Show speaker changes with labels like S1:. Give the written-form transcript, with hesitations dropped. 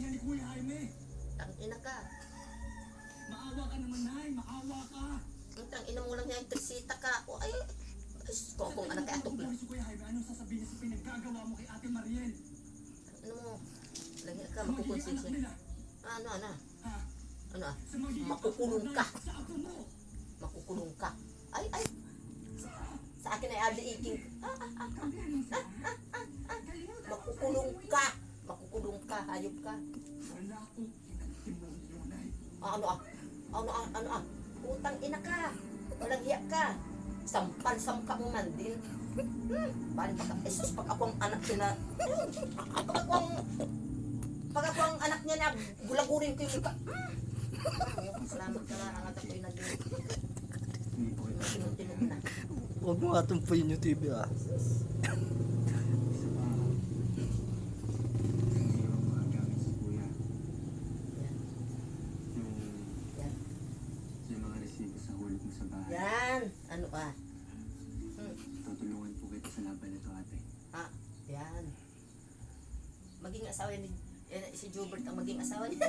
S1: ina ni Kuya Jaime.
S2: Tang ina ka.
S1: Maawa ka naman, Nay. Maawa ka.
S2: Ang tang ina mo lang yan, trisita ka. O ay, ko kung anak kay atok lang.
S1: Si Kuya Jaime, anong sasabihin niya sa pinaggagawa mo kay Ate Mariel?
S2: Ano mo? Lagi ka,
S1: Sa magiging anak
S2: makukonsensya.
S1: nila.
S2: Ano?
S1: Ha?
S2: Ano ah?
S1: Sa magiging
S2: Makukulong ka.
S1: Sa apo mo.
S2: Makukulong ka. Ay. Sa akin ay adi iking. Makukulong ka. Makukulong ka, hayop ka.
S1: Wala akong kinagtimonyo, Nay.
S2: Ano ah? Utang ina ka. Walang hiya ka. Sampal-samka mo man din. Bali pag esos pag ako ang anak niya na pag ako ang anak niya na gulagurin ko yung mukha. Salamat ka lang ang atak ko'y naging
S1: Hindi po kita.
S2: tinug na.
S3: Huwag mo nga tumpuyin yung TV ah.
S1: Isa pa. Hindi yung mga gamit sa Kuya.
S2: Yan. Yan.
S1: Yung mga resibo sa hulog mo sa bahay.
S2: Yan. Ano ah?
S1: Tutulungan po kita sa laban nito, ate.
S2: Yan. Maging asawa ni si Jobert ang maging asawa niya.